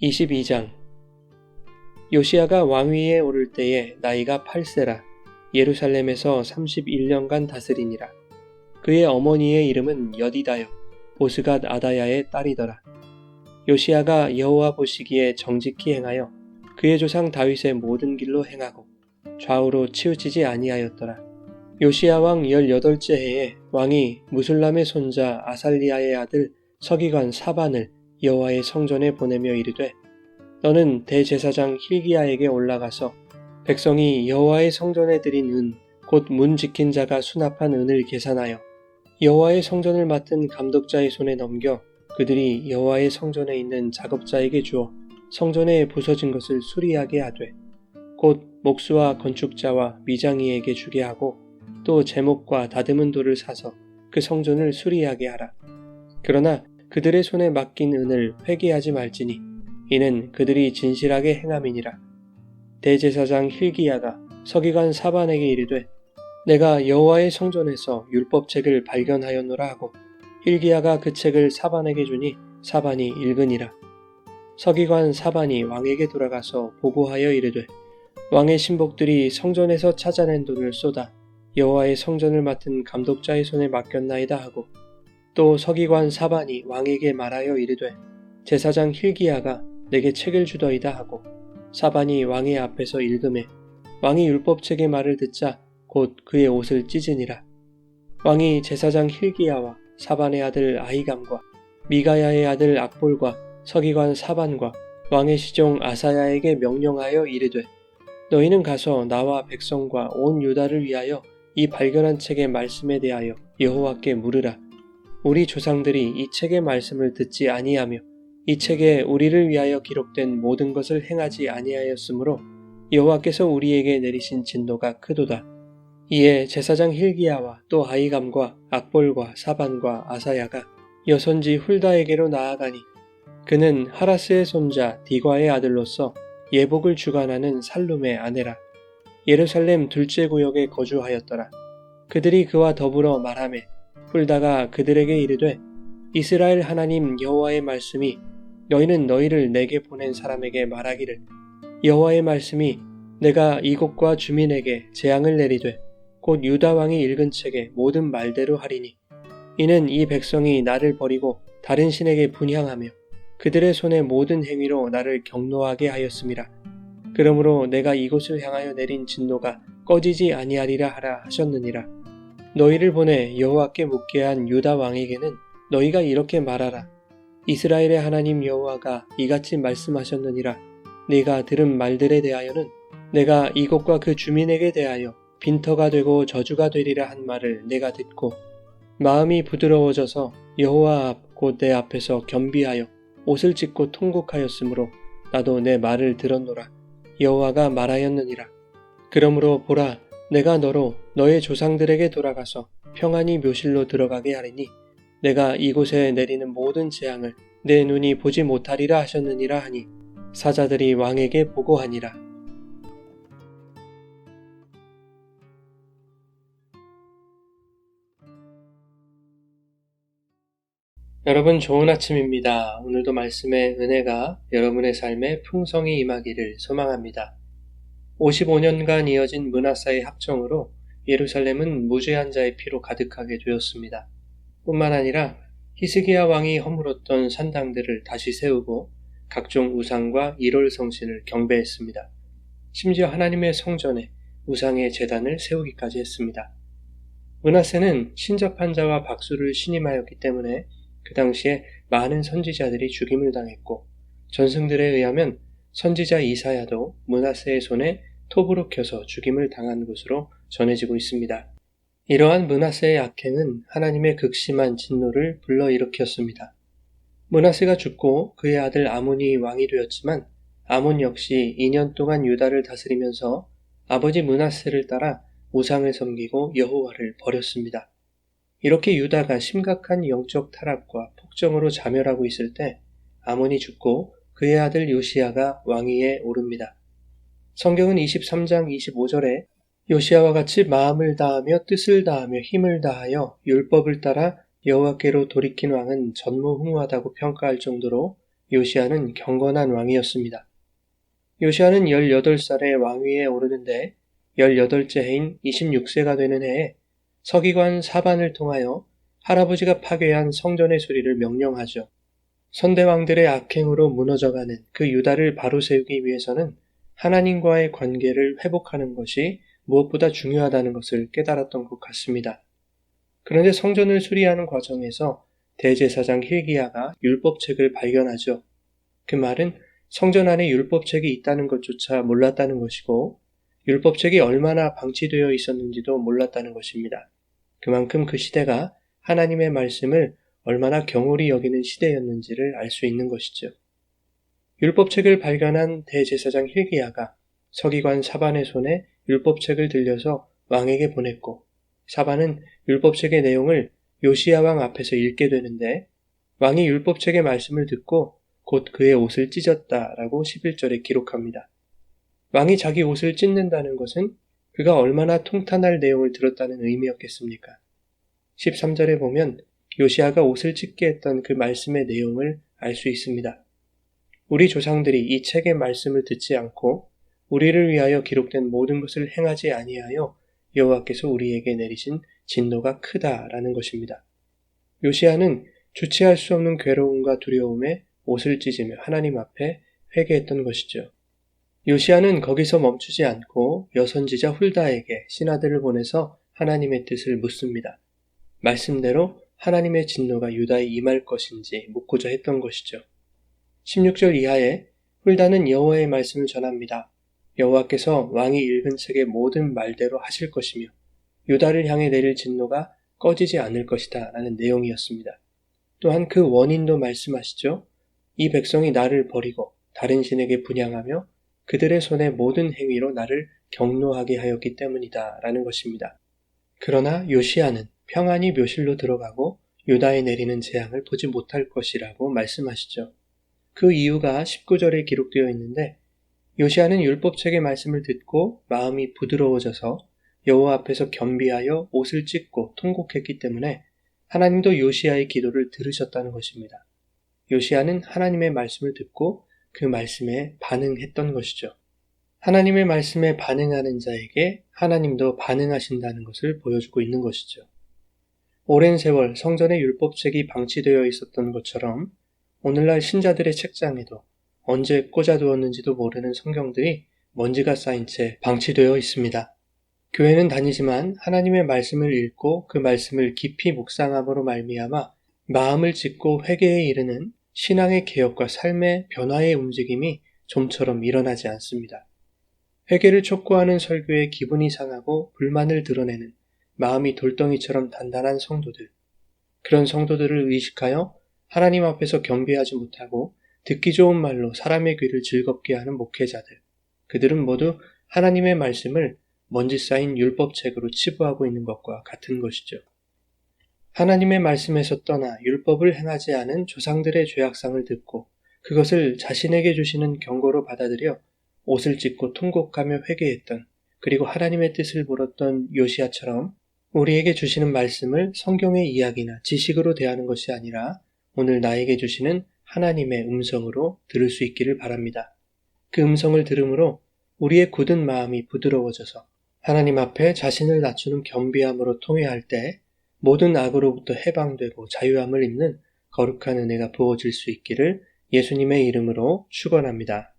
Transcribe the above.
22장 요시야가 왕위에 오를 때에 나이가 8세라 예루살렘에서 31년간 다스리니라. 그의 어머니의 이름은 여디다요 보스갓 아다야의 딸이더라. 요시야가 여호와 보시기에 정직히 행하여 그의 조상 다윗의 모든 길로 행하고 좌우로 치우치지 아니하였더라. 요시야 왕 18째 해에 왕이 무술람의 손자 아살리야의 아들 서기관 사반을 여호와의 성전에 보내며 이르되 너는 대제사장 힐기야에게 올라가서 백성이 여호와의 성전에 드린 은 곧 문 지킨 자가 수납한 은을 계산하여 여호와의 성전을 맡은 감독자의 손에 넘겨 그들이 여호와의 성전에 있는 작업자에게 주어 성전에 부서진 것을 수리하게 하되 곧 목수와 건축자와 미장이에게 주게 하고 또 제목과 다듬은 돌을 사서 그 성전을 수리하게 하라. 그러나 그들의 손에 맡긴 은을 회개하지 말지니 이는 그들이 진실하게 행함이니라. 대제사장 힐기야가 서기관 사반에게 이르되 내가 여호와의 성전에서 율법책을 발견하였노라 하고 힐기야가 그 책을 사반에게 주니 사반이 읽으니라. 서기관 사반이 왕에게 돌아가서 보고하여 이르되 왕의 신복들이 성전에서 찾아낸 돈을 쏟아 여호와의 성전을 맡은 감독자의 손에 맡겼나이다 하고 또 서기관 사반이 왕에게 말하여 이르되 제사장 힐기야가 내게 책을 주더이다 하고 사반이 왕의 앞에서 읽음에 왕이 율법책의 말을 듣자 곧 그의 옷을 찢으니라. 왕이 제사장 힐기야와 사반의 아들 아히감과 미가야의 아들 악볼과 서기관 사반과 왕의 시종 아사야에게 명령하여 이르되 너희는 가서 나와 백성과 온 유다를 위하여 이 발견한 책의 말씀에 대하여 여호와께 물으라. 우리 조상들이 이 책의 말씀을 듣지 아니하며 이 책에 우리를 위하여 기록된 모든 것을 행하지 아니하였으므로 여호와께서 우리에게 내리신 진노가 크도다. 이에 제사장 힐기야와 또 아히감과 악볼과 사반과 아사야가 여선지 훌다에게로 나아가니 그는 하라스의 손자 디과의 아들로서 예복을 주관하는 살룸의 아내라. 예루살렘 둘째 구역에 거주하였더라. 그들이 그와 더불어 말하매 훌다가 그들에게 이르되 이스라엘 하나님 여호와의 말씀이 너희는 너희를 내게 보낸 사람에게 말하기를 여호와의 말씀이 내가 이곳과 주민에게 재앙을 내리되 곧 유다 왕이 읽은 책의 모든 말대로 하리니 이는 이 백성이 나를 버리고 다른 신에게 분향하며 그들의 손의 모든 행위로 나를 경노하게 하였음이라. 그러므로 내가 이곳을 향하여 내린 진노가 꺼지지 아니하리라 하라 하셨느니라. 너희를 보내 여호와께 묻게 한 유다 왕에게는 너희가 이렇게 말하라. 이스라엘의 하나님 여호와가 이같이 말씀하셨느니라. 네가 들은 말들에 대하여는 내가 이곳과 그 주민에게 대하여 빈터가 되고 저주가 되리라 한 말을 내가 듣고 마음이 부드러워져서 여호와 앞 곧 내 앞에서 겸비하여 옷을 찢고 통곡하였으므로 나도 내 말을 들었노라. 여호와가 말하였느니라. 그러므로 보라 내가 너로 너의 조상들에게 돌아가서 평안히 묘실로 들어가게 하리니 내가 이곳에 내리는 모든 재앙을 내 눈이 보지 못하리라 하셨느니라 하니 사자들이 왕에게 보고하니라. 여러분 좋은 아침입니다. 오늘도 말씀의 은혜가 여러분의 삶에 풍성히 임하기를 소망합니다. 55년간 이어진 므낫사의 합정으로 예루살렘은 무죄한 자의 피로 가득하게 되었습니다. 뿐만 아니라 히스기야 왕이 허물었던 산당들을 다시 세우고 각종 우상과 이롤 성신을 경배했습니다. 심지어 하나님의 성전에 우상의 제단을 세우기까지 했습니다. 므낫세는 신접한 자와 박수를 신임하였기 때문에 그 당시에 많은 선지자들이 죽임을 당했고 전승들에 의하면 선지자 이사야도 므낫세의 손에 톱으로 켜서 죽임을 당한 것으로 전해지고 있습니다. 이러한 므낫세의 악행은 하나님의 극심한 진노를 불러일으켰습니다. 므낫세가 죽고 그의 아들 아몬이 왕이 되었지만 아몬 역시 2년 동안 유다를 다스리면서 아버지 므낫세를 따라 우상을 섬기고 여호와를 버렸습니다. 이렇게 유다가 심각한 영적 타락과 폭정으로 자멸하고 있을 때 아몬이 죽고 그의 아들 요시야가 왕위에 오릅니다. 성경은 23장 25절에 요시야와 같이 마음을 다하며 뜻을 다하며 힘을 다하여 율법을 따라 여호와께로 돌이킨 왕은 전무후무하다고 평가할 정도로 요시야는 경건한 왕이었습니다. 요시야는 18살에 왕위에 오르는데 18째 해인 26세가 되는 해에 서기관 사반을 통하여 할아버지가 파괴한 성전의 수리를 명령하죠. 선대왕들의 악행으로 무너져가는 그 유다를 바로 세우기 위해서는 하나님과의 관계를 회복하는 것이 무엇보다 중요하다는 것을 깨달았던 것 같습니다. 그런데 성전을 수리하는 과정에서 대제사장 hil기야가 율법책을 발견하죠. 그 말은 성전 안에 율법책이 있다는 것조차 몰랐다는 것이고 율법책이 얼마나 방치되어 있었는지도 몰랐다는 것입니다. 그만큼 그 시대가 하나님의 말씀을 얼마나 경홀히 여기는 시대였는지를 알 수 있는 것이죠. 율법책을 발견한 대제사장 hil기야가 서기관 사반의 손에 율법책을 들려서 왕에게 보냈고 사반은 율법책의 내용을 요시야 왕 앞에서 읽게 되는데 왕이 율법책의 말씀을 듣고 곧 그의 옷을 찢었다라고 11절에 기록합니다. 왕이 자기 옷을 찢는다는 것은 그가 얼마나 통탄할 내용을 들었다는 의미였겠습니까? 13절에 보면 요시야가 옷을 찢게 했던 그 말씀의 내용을 알 수 있습니다. 우리 조상들이 이 책의 말씀을 듣지 않고 우리를 위하여 기록된 모든 것을 행하지 아니하여 여호와께서 우리에게 내리신 진노가 크다라는 것입니다. 요시야는 주체할 수 없는 괴로움과 두려움에 옷을 찢으며 하나님 앞에 회개했던 것이죠. 요시야는 거기서 멈추지 않고 여선지자 훌다에게 신하들을 보내서 하나님의 뜻을 묻습니다. 말씀대로 하나님의 진노가 유다에 임할 것인지 묻고자 했던 것이죠. 16절 이하에 훌다는 여호와의 말씀을 전합니다. 여호와께서 왕이 읽은 책의 모든 말대로 하실 것이며 유다를 향해 내릴 진노가 꺼지지 않을 것이다 라는 내용이었습니다. 또한 그 원인도 말씀하시죠. 이 백성이 나를 버리고 다른 신에게 분향하며 그들의 손의 모든 행위로 나를 경노하게 하였기 때문이다 라는 것입니다. 그러나 요시야는 평안히 묘실로 들어가고 유다에 내리는 재앙을 보지 못할 것이라고 말씀하시죠. 그 이유가 19절에 기록되어 있는데 요시야는 율법책의 말씀을 듣고 마음이 부드러워져서 여호와 앞에서 겸비하여 옷을 찢고 통곡했기 때문에 하나님도 요시야의 기도를 들으셨다는 것입니다. 요시야는 하나님의 말씀을 듣고 그 말씀에 반응했던 것이죠. 하나님의 말씀에 반응하는 자에게 하나님도 반응하신다는 것을 보여주고 있는 것이죠. 오랜 세월 성전의 율법책이 방치되어 있었던 것처럼 오늘날 신자들의 책장에도 언제 꽂아두었는지도 모르는 성경들이 먼지가 쌓인 채 방치되어 있습니다. 교회는 다니지만 하나님의 말씀을 읽고 그 말씀을 깊이 묵상함으로 말미암아 마음을 찢고 회개에 이르는 신앙의 개혁과 삶의 변화의 움직임이 좀처럼 일어나지 않습니다. 회개를 촉구하는 설교에 기분이 상하고 불만을 드러내는 마음이 돌덩이처럼 단단한 성도들, 그런 성도들을 의식하여 하나님 앞에서 겸비하지 못하고 듣기 좋은 말로 사람의 귀를 즐겁게 하는 목회자들, 그들은 모두 하나님의 말씀을 먼지 쌓인 율법책으로 치부하고 있는 것과 같은 것이죠. 하나님의 말씀에서 떠나 율법을 행하지 않은 조상들의 죄악상을 듣고 그것을 자신에게 주시는 경고로 받아들여 옷을 찢고 통곡하며 회개했던, 그리고 하나님의 뜻을 물었던 요시야처럼 우리에게 주시는 말씀을 성경의 이야기나 지식으로 대하는 것이 아니라 오늘 나에게 주시는 하나님의 음성으로 들을 수 있기를 바랍니다. 그 음성을 들음으로 우리의 굳은 마음이 부드러워져서 하나님 앞에 자신을 낮추는 겸비함으로 통회할 때 모든 악으로부터 해방되고 자유함을 입는 거룩한 은혜가 부어질 수 있기를 예수님의 이름으로 축원합니다.